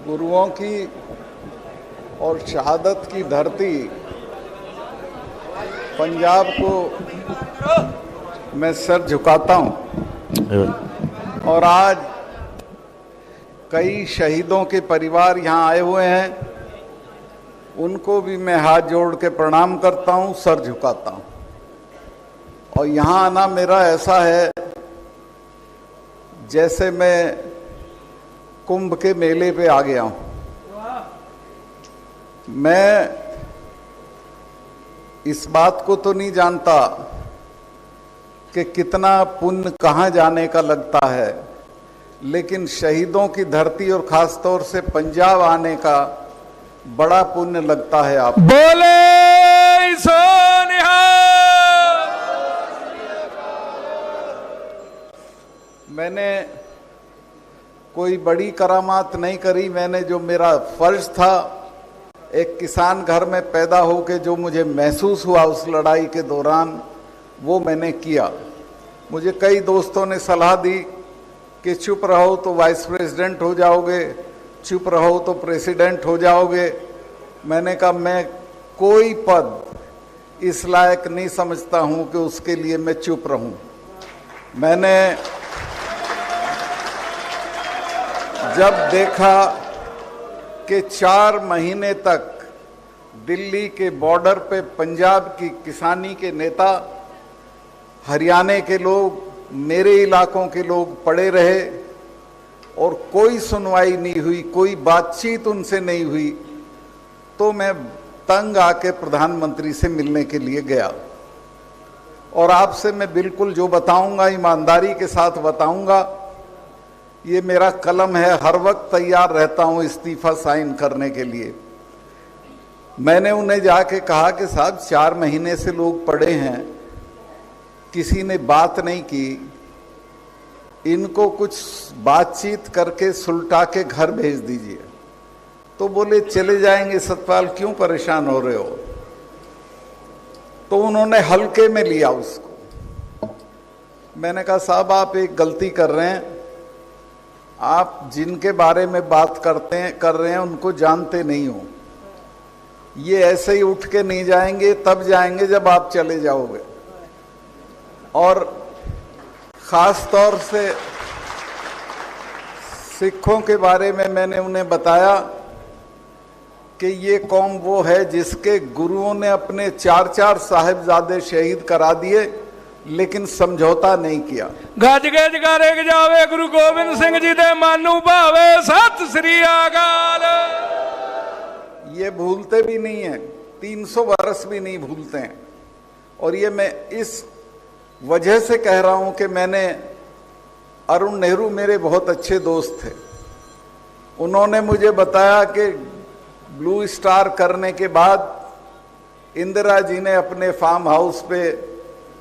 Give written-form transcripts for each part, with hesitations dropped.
गुरुओं की और शहादत की धरती पंजाब को मैं सर झुकाता हूं। और आज कई शहीदों के परिवार यहाँ आए हुए हैं, उनको भी मैं हाथ जोड़ के प्रणाम करता हूं, सर झुकाता हूं। और यहाँ आना मेरा ऐसा है जैसे मैं कुंभ के मेले पे आ गया हूं। मैं इस बात को तो नहीं जानता कि कितना पुण्य कहाँ जाने का लगता है, लेकिन शहीदों की धरती और खास तौर से पंजाब आने का बड़ा पुण्य लगता है। आप बोले सोनिहाल। मैंने कोई बड़ी करामात नहीं करी। मैंने जो मेरा फर्ज था, एक किसान घर में पैदा होकर जो मुझे महसूस हुआ उस लड़ाई के दौरान, वो मैंने किया। मुझे कई दोस्तों ने सलाह दी कि चुप रहो तो वाइस प्रेसिडेंट हो जाओगे, चुप रहो तो प्रेसिडेंट हो जाओगे। मैंने कहा मैं कोई पद इस लायक नहीं समझता हूं कि उसके लिए मैं चुप रहूं। मैंने जब देखा कि 4 महीने तक दिल्ली के बॉर्डर पे पंजाब की किसानी के नेता, हरियाणा के लोग, मेरे इलाकों के लोग पड़े रहे और कोई सुनवाई नहीं हुई, कोई बातचीत उनसे नहीं हुई, तो मैं तंग आके प्रधानमंत्री से मिलने के लिए गया। और आपसे मैं बिल्कुल जो बताऊंगा ईमानदारी के साथ बताऊंगा। ये मेरा कलम है, हर वक्त तैयार रहता हूं इस्तीफा साइन करने के लिए। मैंने उन्हें जाके कहा कि साहब 4 महीने से लोग पड़े हैं, किसी ने बात नहीं की, इनको कुछ बातचीत करके सुलटा के घर भेज दीजिए। तो बोले चले जाएंगे सतपाल, क्यों परेशान हो रहे हो। तो उन्होंने हल्के में लिया उसको। मैंने कहा साहब आप एक गलती कर रहे हैं, आप जिनके बारे में बात कर रहे हैं उनको जानते नहीं हो। ये ऐसे ही उठ के नहीं जाएंगे, तब जाएंगे जब आप चले जाओगे। और खास तौर से सिखों के बारे में मैंने उन्हें बताया कि ये कौम वो है जिसके गुरुओं ने अपने 4-4 साहिबजादे शहीद करा दिए, लेकिन समझौता नहीं किया। गज गज करे जावे गुरु गोबिंद सिंह जी दे मानू भावे, सत श्री अकाल। ये भूलते भी नहीं है, 300 बरस भी नहीं भूलते हैं। और ये मैं इस वजह से कह रहा हूं कि मैंने, अरुण नेहरू मेरे बहुत अच्छे दोस्त थे। उन्होंने मुझे बताया कि ब्लू स्टार करने के बाद इंदिरा जी ने अपने फार्म हाउस पे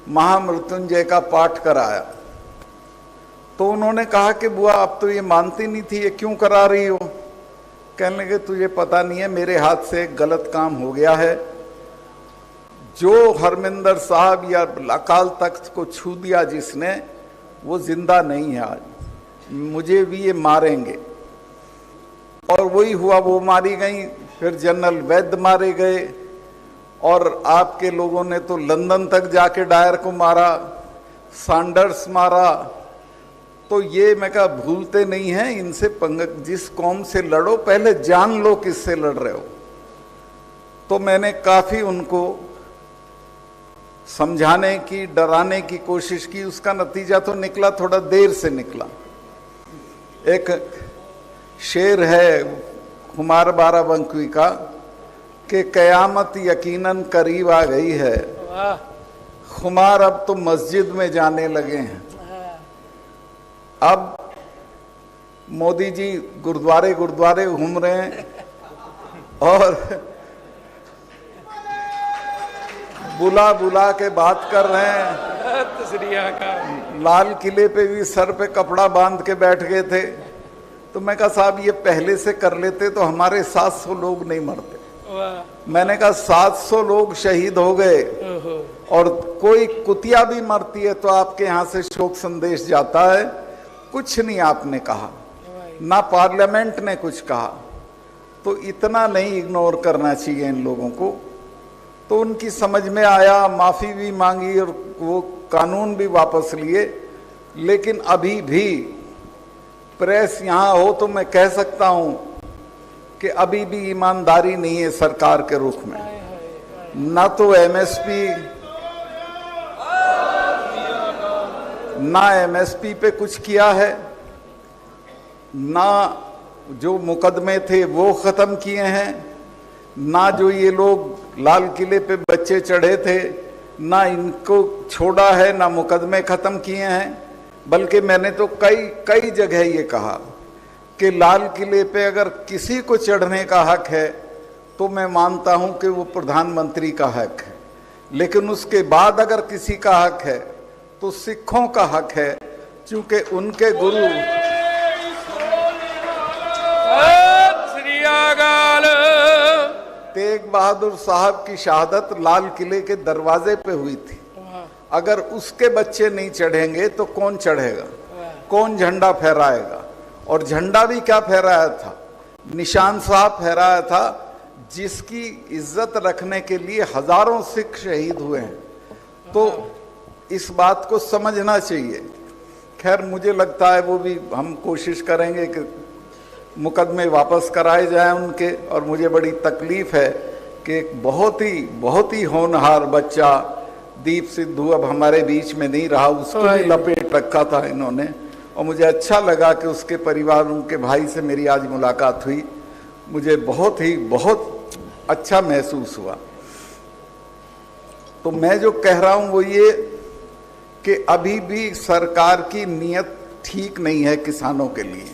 महामृत्युंजय का पाठ कराया। तो उन्होंने कहा कि बुआ अब तो ये मानती नहीं थी, ये क्यों करा रही हो। कहने लगे तुझे पता नहीं है, मेरे हाथ से एक गलत काम हो गया है। जो हरमिंदर साहब या अकाल तख्त को छू दिया जिसने, वो जिंदा नहीं है आज, मुझे भी ये मारेंगे। और वही हुआ, वो मारी गई। फिर जनरल वैद्य मारे गए और आपके लोगों ने तो लंदन तक जाके डायर को मारा, सैंडर्स मारा। तो ये मैं कहा भूलते नहीं हैं इनसे पंग, जिस कौम से लड़ो पहले जान लो किससे लड़ रहे हो। तो मैंने काफी उनको समझाने की, डराने की कोशिश की। उसका नतीजा तो निकला, थोड़ा देर से निकला। एक शेर है कुमार बाराबंकी का कि कयामत यकीनन करीब आ गई है, खुमार अब तो मस्जिद में जाने लगे हैं। अब मोदी जी गुरुद्वारे गुरुद्वारे घूम रहे हैं और बुला बुला के बात कर रहे हैं। लाल किले पे भी सर पे कपड़ा बांध के बैठ गए थे। तो मैं कहा साहब ये पहले से कर लेते तो हमारे 700 लोग नहीं मरते। मैंने कहा 700 लोग शहीद हो गए और कोई कुतिया भी मरती है तो आपके यहाँ से शोक संदेश जाता है। कुछ नहीं आपने कहा, ना पार्लियामेंट ने कुछ कहा। तो इतना नहीं इग्नोर करना चाहिए इन लोगों को। तो उनकी समझ में आया, माफी भी मांगी और वो कानून भी वापस लिए। लेकिन अभी भी प्रेस यहां हो तो मैं कह सकता हूं कि अभी भी ईमानदारी नहीं है सरकार के रुख में। ना तो एमएसपी पे कुछ किया है, ना जो मुकदमे थे वो खत्म किए हैं, ना जो ये लोग लाल किले पे बच्चे चढ़े थे ना इनको छोड़ा है, ना मुकदमे खत्म किए हैं। बल्कि मैंने तो कई जगह ये कहा कि लाल किले पे अगर किसी को चढ़ने का हक है तो मैं मानता हूं कि वो प्रधानमंत्री का हक है, लेकिन उसके बाद अगर किसी का हक है तो सिखों का हक है, क्योंकि उनके गुरु तेग बहादुर साहब की शहादत लाल किले के दरवाजे पे हुई थी। अगर उसके बच्चे नहीं चढ़ेंगे तो कौन चढ़ेगा, कौन झंडा फहराएगा? और झंडा भी क्या फहराया था? निशान साहब फहराया था, जिसकी इज्जत रखने के लिए हजारों सिख शहीद हुए हैं। तो इस बात को समझना चाहिए। खैर मुझे लगता है वो भी हम कोशिश करेंगे कि मुकदमे वापस कराए जाएं उनके। और मुझे बड़ी तकलीफ है कि एक बहुत ही होनहार बच्चा दीप सिद्धू अब हमारे बीच में नहीं रहा, उसको भी लपेट रखा था इन्होंने। और मुझे अच्छा लगा कि उसके परिवार, उनके भाई से मेरी आज मुलाकात हुई, मुझे बहुत अच्छा महसूस हुआ। तो मैं जो कह रहा हूं वो ये कि अभी भी सरकार की नीयत ठीक नहीं है किसानों के लिए।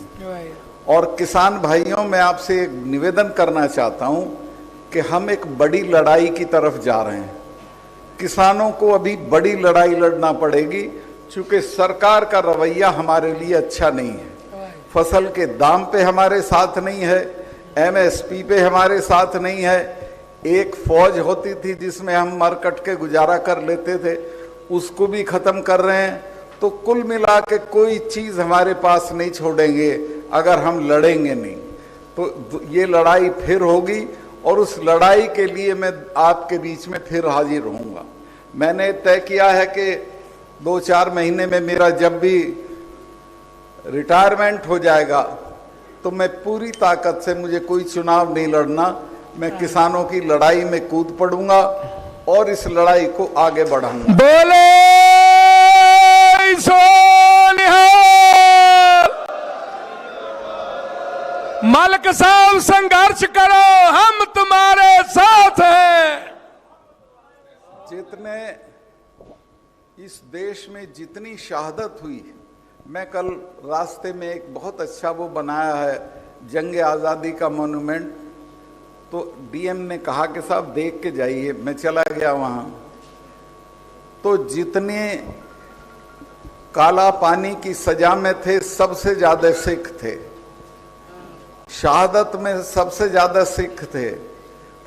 और किसान भाइयों, मैं आपसे एक निवेदन करना चाहता हूं कि हम एक बड़ी लड़ाई की तरफ जा रहे हैं। किसानों को अभी बड़ी लड़ाई लड़ना पड़ेगी, क्योंकि सरकार का रवैया हमारे लिए अच्छा नहीं है। फसल के दाम पे हमारे साथ नहीं है, एमएसपी पे हमारे साथ नहीं है। एक फौज होती थी जिसमें हम मर कट के गुजारा कर लेते थे, उसको भी खत्म कर रहे हैं। तो कुल मिला के कोई चीज हमारे पास नहीं छोड़ेंगे अगर हम लड़ेंगे नहीं। तो ये लड़ाई फिर होगी और उस लड़ाई के लिए मैं आपके बीच में फिर हाजिर रहूंगा। मैंने तय किया है कि 2-4 महीने में मेरा जब भी रिटायरमेंट हो जाएगा तो मैं पूरी ताकत से, मुझे कोई चुनाव नहीं लड़ना, मैं किसानों की लड़ाई में कूद पड़ूंगा और इस लड़ाई को आगे बढ़ाऊंगा। बोले मलिक साहब, संघर्ष करो, हम तुम्हारे साथ हैं। जितने इस देश में जितनी शहादत हुई, मैं कल रास्ते में एक बहुत अच्छा वो बनाया है जंग आज़ादी का मॉन्यूमेंट, तो डीएम ने कहा कि साहब देख के जाइए। मैं चला गया वहां, तो जितने काला पानी की सजा में थे सबसे ज्यादा सिख थे, शहादत में सबसे ज्यादा सिख थे,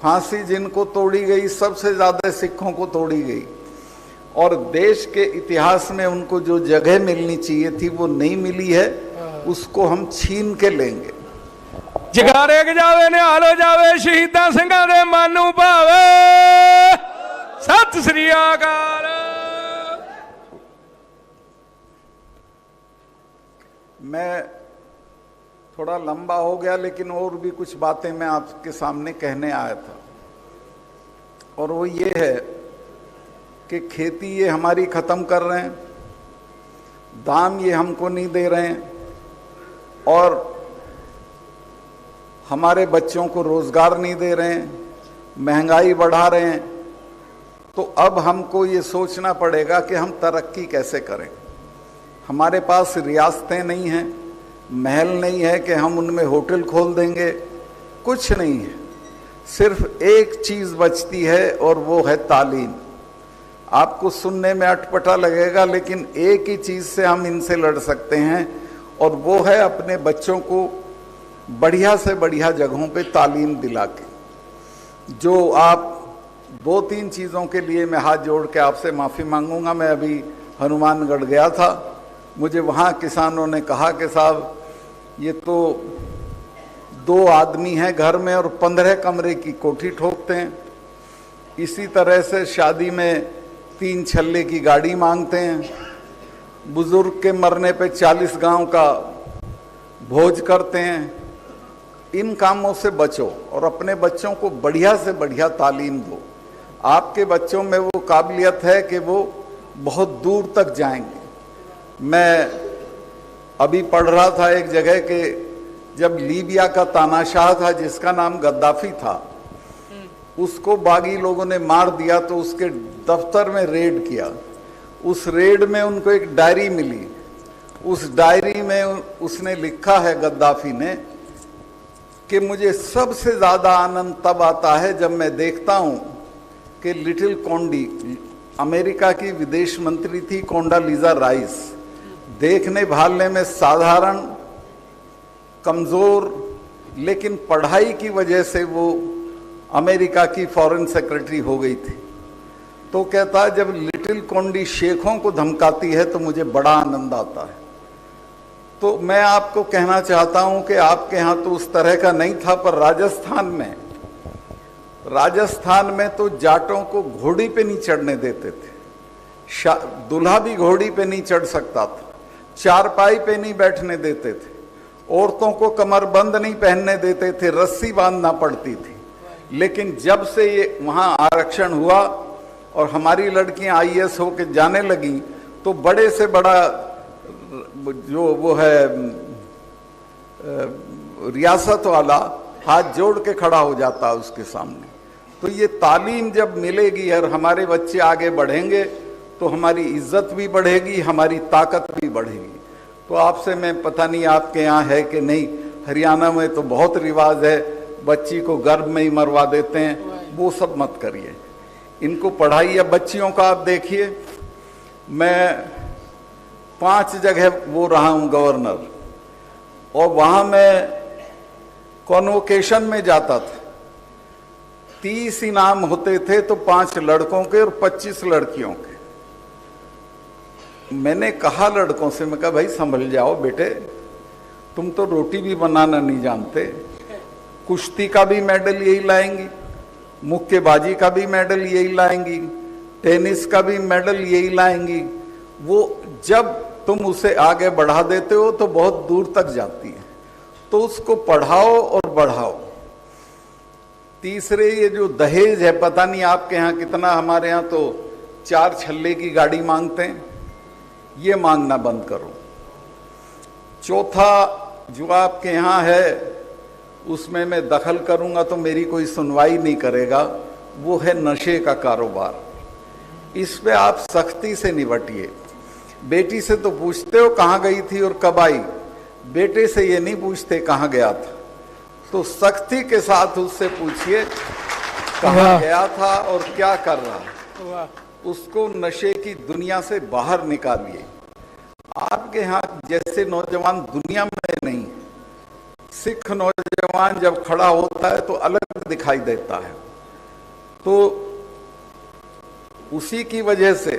फांसी जिनको तोड़ी गई सबसे ज्यादा सिखों को तोड़ी गई। और देश के इतिहास में उनको जो जगह मिलनी चाहिए थी वो नहीं मिली है, उसको हम छीन के लेंगे। जगारे जावे निहाल हो जावे, शहीदां ਸਿੰਘਾਂ ਦੇ ਮਨ ਨੂੰ ਭਾਵੇ। सत श्री अकाल। मैं थोड़ा लंबा हो गया, लेकिन और भी कुछ बातें मैं आपके सामने कहने आया था, और वो ये है कि खेती ये हमारी खत्म कर रहे हैं, दाम ये हमको नहीं दे रहे हैं, और हमारे बच्चों को रोजगार नहीं दे रहे हैं, महंगाई बढ़ा रहे हैं। तो अब हमको ये सोचना पड़ेगा कि हम तरक्की कैसे करें। हमारे पास रियासतें नहीं हैं, महल नहीं है कि हम उनमें होटल खोल देंगे, कुछ नहीं है। सिर्फ एक चीज बचती है और वो है तालीम। आपको सुनने में अटपटा लगेगा, लेकिन एक ही चीज से हम इनसे लड़ सकते हैं, और वो है अपने बच्चों को बढ़िया से बढ़िया जगहों पे तालीम दिला के। जो आप 2-3 चीज़ों के लिए मैं हाथ जोड़ के आपसे माफ़ी मांगूंगा। मैं अभी हनुमानगढ़ गया था, मुझे वहाँ किसानों ने कहा कि साहब ये तो 2 आदमी हैं घर में और 15 कमरे की कोठी ठोकते हैं। इसी तरह से शादी में 3 छल्ले की गाड़ी मांगते हैं। बुजुर्ग के मरने पे 40 गांव का भोज करते हैं। इन कामों से बचो और अपने बच्चों को बढ़िया से बढ़िया तालीम दो। आपके बच्चों में वो काबिलियत है कि वो बहुत दूर तक जाएंगे। मैं अभी पढ़ रहा था एक जगह के, जब लीबिया का तानाशाह था जिसका नाम गद्दाफी था, उसको बागी लोगों ने मार दिया तो उसके दफ्तर में रेड किया। उस रेड में उनको एक डायरी मिली। उस डायरी में उसने लिखा है, गद्दाफी ने, कि मुझे सबसे ज्यादा आनंद तब आता है जब मैं देखता हूं कि लिटिल कोंडी, अमेरिका की विदेश मंत्री थी कोंडालीजा राइस, देखने भालने में साधारण, कमजोर, लेकिन पढ़ाई की वजह से वो अमेरिका की फॉरेन सेक्रेटरी हो गई थी। तो कहता है जब लिटिल कोंडी शेखों को धमकाती है तो मुझे बड़ा आनंद आता है। तो मैं आपको कहना चाहता हूं कि आपके यहां तो उस तरह का नहीं था, पर राजस्थान में तो जाटों को घोड़ी पे नहीं चढ़ने देते थे। दूल्हा भी घोड़ी पे नहीं चढ़ सकता था, चारपाई पे नहीं बैठने देते थे, औरतों को कमरबंद नहीं पहनने देते थे, रस्सी बांधना पड़ती थी। लेकिन जब से ये वहां आरक्षण हुआ और हमारी लड़कियां आईएएस होकर जाने लगी तो बड़े से बड़ा जो वो है रियासत वाला हाथ जोड़ के खड़ा हो जाता है उसके सामने। तो ये तालीम जब मिलेगी और हमारे बच्चे आगे बढ़ेंगे तो हमारी इज्जत भी बढ़ेगी, हमारी ताकत भी बढ़ेगी। तो आपसे मैं, पता नहीं आपके यहाँ है कि नहीं, हरियाणा में तो बहुत रिवाज है, बच्ची को गर्भ में ही मरवा देते हैं। वो सब मत करिए, इनको पढ़ाइए। बच्चियों का आप देखिए, मैं 5 जगह वो रहा हूँ गवर्नर, और वहां मैं कॉन्वोकेशन में जाता था। 30 इनाम होते थे तो 5 लड़कों के और 25 लड़कियों के। मैंने कहा लड़कों से, मैं कहा भाई संभल जाओ बेटे, तुम तो रोटी भी बनाना नहीं जानते। कुश्ती का भी मेडल यही लाएंगी, मुक्केबाजी का भी मेडल यही लाएंगी, टेनिस का भी मेडल यही लाएंगी। वो जब तुम उसे आगे बढ़ा देते हो तो बहुत दूर तक जाती है। तो उसको पढ़ाओ और बढ़ाओ। तीसरे, ये जो दहेज है, पता नहीं आपके यहाँ कितना, हमारे यहाँ तो 4 छल्ले की गाड़ी मांगते हैं, ये मांगना बंद करो। चौथा, जो आपके यहाँ है उसमें मैं दखल करूंगा तो मेरी कोई सुनवाई नहीं करेगा, वो है नशे का कारोबार। इस पे आप सख्ती से निपटिए। बेटी से तो पूछते हो कहाँ गई थी और कब आई, बेटे से ये नहीं पूछते कहाँ गया था। तो सख्ती के साथ उससे पूछिए कहाँ गया था और क्या कर रहा, उसको नशे की दुनिया से बाहर निकालिए। आपके यहाँ जैसे नौजवान दुनिया में नहीं, सिख नौजवान जब खड़ा होता है तो अलग दिखाई देता है। तो उसी की वजह से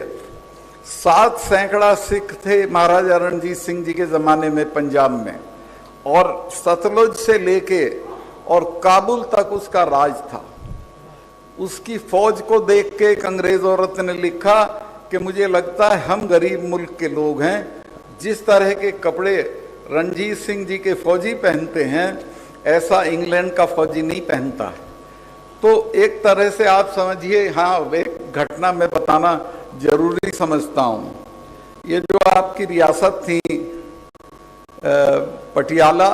7 सैकड़ा सिख थे महाराजा रणजीत सिंह जी के जमाने में पंजाब में, और सतलुज से लेके और काबुल तक उसका राज था। उसकी फौज को देख के एक अंग्रेज औरत ने लिखा कि मुझे लगता है हम गरीब मुल्क के लोग हैं, जिस तरह के कपड़े रणजीत सिंह जी के फौजी पहनते हैं ऐसा इंग्लैंड का फौजी नहीं पहनता है। तो एक तरह से आप समझिए, हाँ, एक घटना में बताना जरूरी समझता हूँ। ये जो आपकी रियासत थी पटियाला,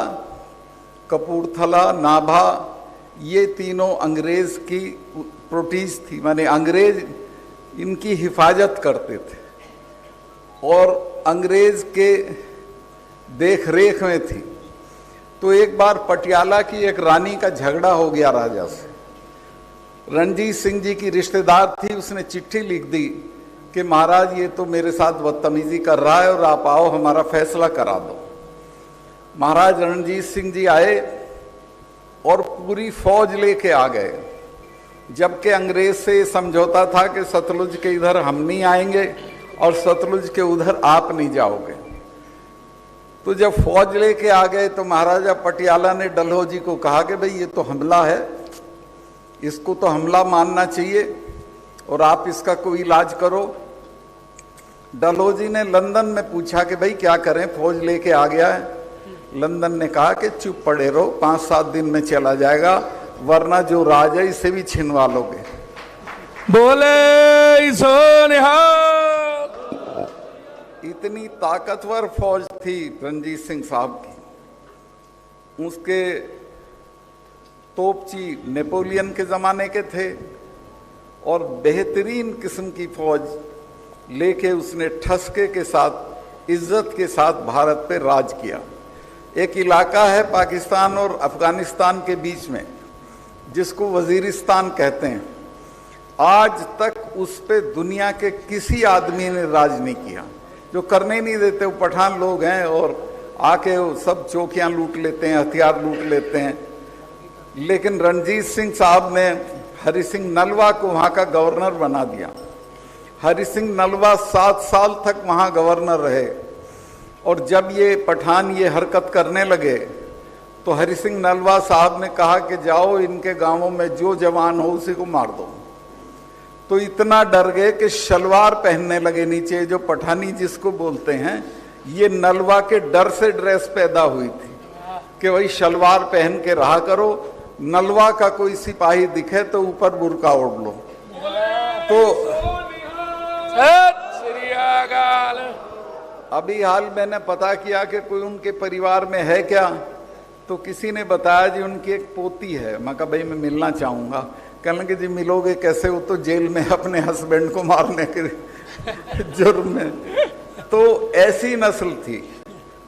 कपूरथला, नाभा, ये तीनों अंग्रेज की प्रोटीज थी, माने अंग्रेज इनकी हिफाजत करते थे और अंग्रेज के देख रेख में थी। तो एक बार पटियाला की एक रानी का झगड़ा हो गया राजा से। रणजीत सिंह जी की रिश्तेदार थी, उसने चिट्ठी लिख दी कि महाराज ये तो मेरे साथ बदतमीजी कर रहा है और आप आओ हमारा फैसला करा दो। महाराज रणजीत सिंह जी आए और पूरी फौज लेके आ गए, जबकि अंग्रेज से समझौता था कि सतलुज के इधर हम नहीं आएंगे और सतलुज के उधर आप नहीं जाओगे। तो जब फौज लेके आ गए तो महाराजा पटियाला ने डलहौजी को कहा कि भाई ये तो हमला है, इसको तो हमला मानना चाहिए और आप इसका कोई इलाज करो। डलहौजी ने लंदन में पूछा कि भाई क्या करें, फौज लेके आ गया है। लंदन ने कहा कि चुप पड़े रहो, 5-7 दिन में चला जाएगा, वरना जो राज है इसे भी छिनवा लोगे। बोले सो निहाल। इतनी ताकतवर फौज थी रणजीत सिंह साहब की। उसके तोपची नेपोलियन के जमाने के थे और बेहतरीन किस्म की फौज लेके उसने ठसके के साथ, इज्जत के साथ भारत पे राज किया। एक इलाका है पाकिस्तान और अफगानिस्तान के बीच में जिसको वजीरिस्तान कहते हैं। आज तक उस पे दुनिया के किसी आदमी ने राज नहीं किया। जो करने नहीं देते वो पठान लोग हैं और आके वो सब चौकियां लूट लेते हैं, हथियार लूट लेते हैं। लेकिन रणजीत सिंह साहब ने हरि सिंह नलवा को वहां का गवर्नर बना दिया। हरि सिंह नलवा 7 साल तक वहां गवर्नर रहे और जब ये पठान ये हरकत करने लगे तो हरि सिंह नलवा साहब ने कहा कि जाओ इनके गांवों में जो जवान हो उसी को मार दो। तो इतना डर गए कि शलवार पहनने लगे नीचे, जो पठानी जिसको बोलते हैं। ये नलवा के डर से ड्रेस पैदा हुई थी कि वही शलवार पहन के रहा करो, नलवा का कोई सिपाही दिखे तो ऊपर बुर्का ओढ़ लो। तो अभी हाल मैंने पता किया कि कोई उनके परिवार में है क्या, तो किसी ने बताया जी उनकी एक पोती है। मैं कहा भाई मैं मिलना चाहूंगा। कहने लगे जी मिलोगे कैसे, वो तो जेल में अपने हस्बैंड को मारने के जुर्म में। तो ऐसी नस्ल थी।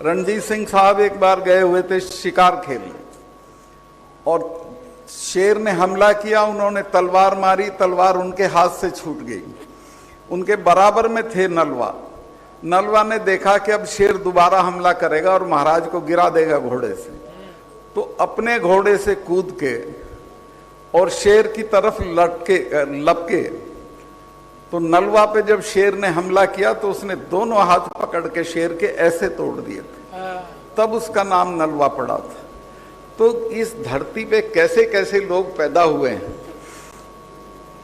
रणजीत सिंह साहब एक बार गए हुए थे शिकार खेलने और शेर ने हमला किया, उन्होंने तलवार मारी, तलवार उनके हाथ से छूट गई। उनके बराबर में थे नलवा। नलवा ने देखा कि अब शेर दोबारा हमला करेगा और महाराज को गिरा देगा घोड़े से, तो अपने घोड़े से कूद के और शेर की तरफ लपके। तो नलवा पे जब शेर ने हमला किया तो उसने दोनों हाथ पकड़ के शेर के ऐसे तोड़ दिए थे, तब उसका नाम नलवा पड़ा था। तो इस धरती पे कैसे कैसे लोग पैदा हुए हैं।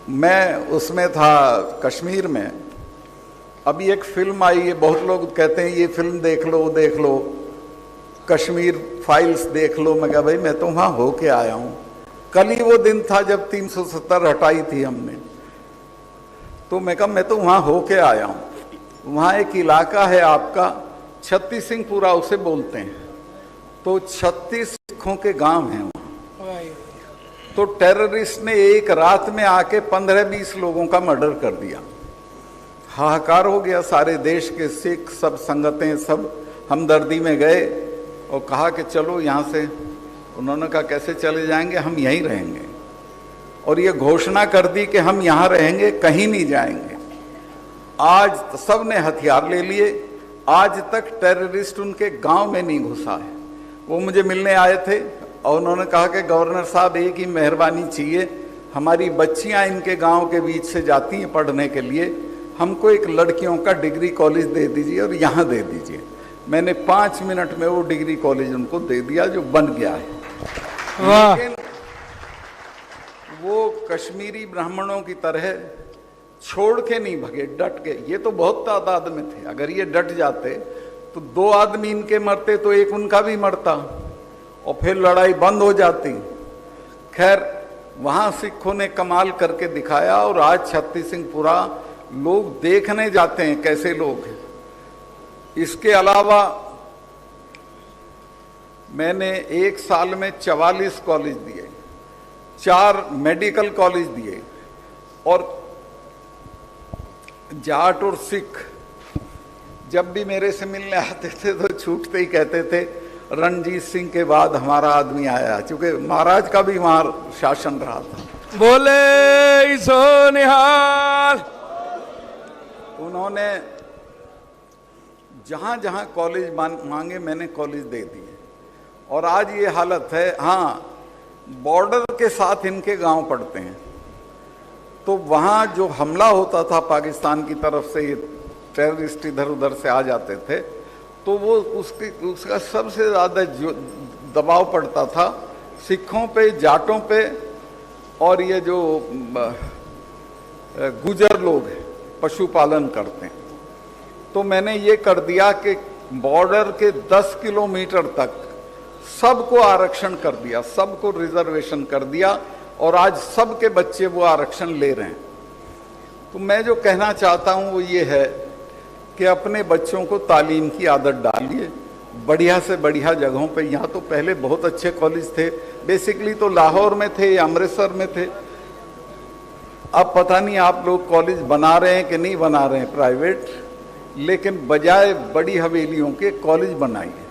मैं उसमें था कश्मीर में, अभी एक फिल्म आई है, बहुत लोग कहते हैं ये फिल्म देख लो, देख लो, कश्मीर फाइल्स देख लो। मैं कहा भाई मैं तो वहां होके आया हूं। कल ही वो दिन था जब 370 हटाई थी हमने। तो मैं कहा मैं तो वहां होके आया हूं। वहां एक इलाका है आपका छत्तीस सिंहपुरा उसे बोलते हैं। तो 36 सिखों के गांव हैं वहां। तो टेररिस्ट ने एक रात में आके 15-20 लोगों का मर्डर कर दिया। हाहाकार हो गया, सारे देश के सिख सब संगतें सब हमदर्दी में गए और कहा कि चलो यहाँ से। उन्होंने कहा कैसे चले जाएंगे, हम यहीं रहेंगे। और ये घोषणा कर दी कि हम यहाँ रहेंगे, कहीं नहीं जाएंगे। आज सब ने हथियार ले लिए, आज तक टेररिस्ट उनके गांव में नहीं घुसा है। वो मुझे मिलने आए थे और उन्होंने कहा कि गवर्नर साहब एक ही मेहरबानी चाहिए, हमारी बच्चियां इनके गांव के बीच से जाती हैं पढ़ने के लिए, हमको एक लड़कियों का डिग्री कॉलेज दे दीजिए और यहाँ दे दीजिए। मैंने 5 मिनट में वो डिग्री कॉलेज उनको दे दिया जो बन गया है। लेकिन वो कश्मीरी ब्राह्मणों की तरह छोड़ के नहीं भगे, डट के। ये तो बहुत तादाद में थे, अगर ये डट जाते तो 2 आदमी इनके मरते तो एक उनका भी मरता और फिर लड़ाई बंद हो जाती। खैर वहां सिखों ने कमाल करके दिखाया और आज छत्तीस सिंहपुरा लोग देखने जाते हैं कैसे लोग हैं। इसके अलावा मैंने 1 साल में 44 कॉलेज दिए, 4 मेडिकल कॉलेज दिए और जाट और सिख जब भी मेरे से मिलने आते थे तो छूटते ही कहते थे रणजीत सिंह के बाद हमारा आदमी आया, क्योंकि महाराज का भी वहां शासन रहा था। बोले सो निहाल। उन्होंने जहां जहां कॉलेज मांगे मैंने कॉलेज दे दिए और आज ये हालत है। हाँ, बॉर्डर के साथ इनके गांव पड़ते हैं, तो वहां जो हमला होता था पाकिस्तान की तरफ से, ये टेररिस्ट इधर उधर से आ जाते थे, तो वो उसका सबसे ज्यादा जो दबाव पड़ता था सिखों पे, जाटों पे और ये जो गुजर लोग हैं, पशुपालन करते हैं। तो मैंने ये कर दिया कि बॉर्डर के 10 किलोमीटर तक सबको आरक्षण कर दिया, सबको रिजर्वेशन कर दिया और आज सबके बच्चे वो आरक्षण ले रहे हैं। तो मैं जो कहना चाहता हूं वो ये है कि अपने बच्चों को तालीम की आदत डालिए, बढ़िया से बढ़िया जगहों पे। यहाँ तो पहले बहुत अच्छे कॉलेज थे, बेसिकली तो लाहौर में थे या अमृतसर में थे। अब पता नहीं आप लोग कॉलेज बना रहे हैं कि नहीं बना रहे हैं प्राइवेट, लेकिन बजाय बड़ी हवेलियों के कॉलेज बनाइए,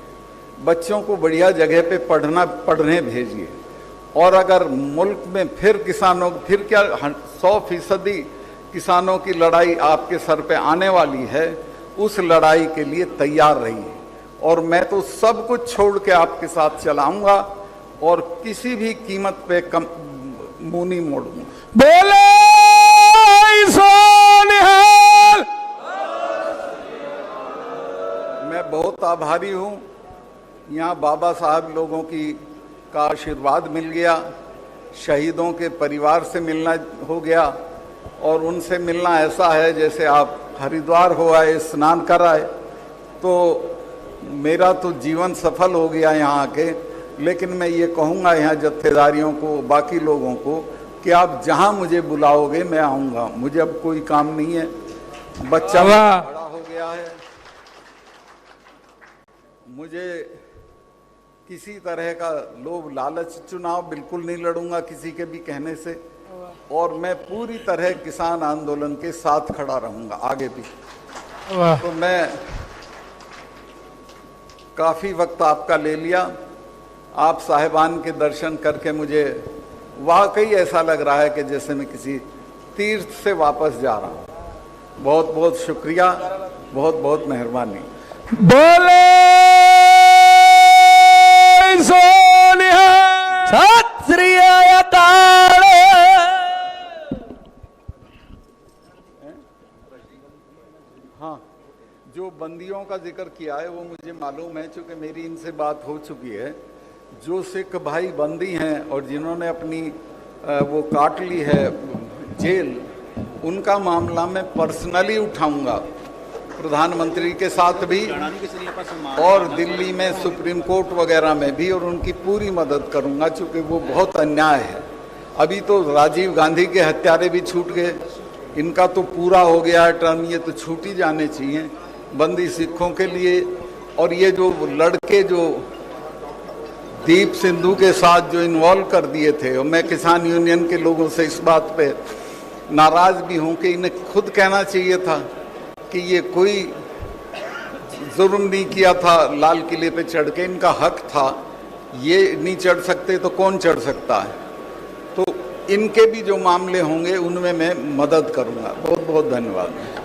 बच्चों को बढ़िया जगह पे पढ़ने भेजिए। और अगर मुल्क में फिर किसानों, फिर क्या 100% किसानों की लड़ाई आपके सर पे आने वाली है, उस लड़ाई के लिए तैयार रहिए। और मैं तो सब कुछ छोड़ के आपके साथ चलाऊंगा और किसी भी कीमत पे मुंह नहीं मोड़ूंगा। बोले सोनिहाल। मैं बहुत आभारी हूं, यहाँ बाबा साहब लोगों का आशीर्वाद मिल गया, शहीदों के परिवार से मिलना हो गया और उनसे मिलना ऐसा है जैसे आप हरिद्वार हो आए, स्नान कर आए। तो मेरा तो जीवन सफल हो गया यहाँ आके। लेकिन मैं ये कहूँगा यहाँ जत्थेदारियों को, बाकी लोगों को कि आप जहाँ मुझे बुलाओगे मैं आऊँगा। मुझे अब कोई काम नहीं है, बच्चा बड़ा हो गया है, मुझे किसी तरह का लोभ लालच, चुनाव बिल्कुल नहीं लड़ूंगा किसी के भी कहने से। और मैं पूरी तरह किसान आंदोलन के साथ खड़ा रहूंगा आगे भी। तो मैं काफी वक्त आपका ले लिया। आप साहिबान के दर्शन करके मुझे वाकई ऐसा लग रहा है कि जैसे मैं किसी तीर्थ से वापस जा रहा हूं। बहुत बहुत शुक्रिया, बहुत बहुत मेहरबानी। बोले सोनिहाल। सत श्री अकाल। हाँ, जो बंदियों का जिक्र किया है वो मुझे मालूम है, चूंकि मेरी इनसे बात हो चुकी है। जो सिख भाई बंदी हैं और जिन्होंने अपनी वो काट ली है जेल, उनका मामला मैं पर्सनली उठाऊंगा प्रधानमंत्री के साथ भी और दिल्ली में सुप्रीम कोर्ट वगैरह में भी, और उनकी पूरी मदद करूंगा चूंकि वो बहुत अन्याय है। अभी तो राजीव गांधी के हत्यारे भी छूट गए, इनका तो पूरा हो गया है टर्म, ये तो छूट ही जाने चाहिए बंदी सिखों के लिए। और ये जो लड़के जो दीप सिंधु के साथ जो इन्वॉल्व कर दिए थे, और मैं किसान यूनियन के लोगों से इस बात पे नाराज भी हूं कि इन्हें खुद कहना चाहिए था कि ये कोई जुर्म नहीं किया था लाल किले पे चढ़ के, इनका हक था, ये नहीं चढ़ सकते तो कौन चढ़ सकता है। तो इनके भी जो मामले होंगे उनमें मैं मदद करूंगा। बहुत बहुत धन्यवाद।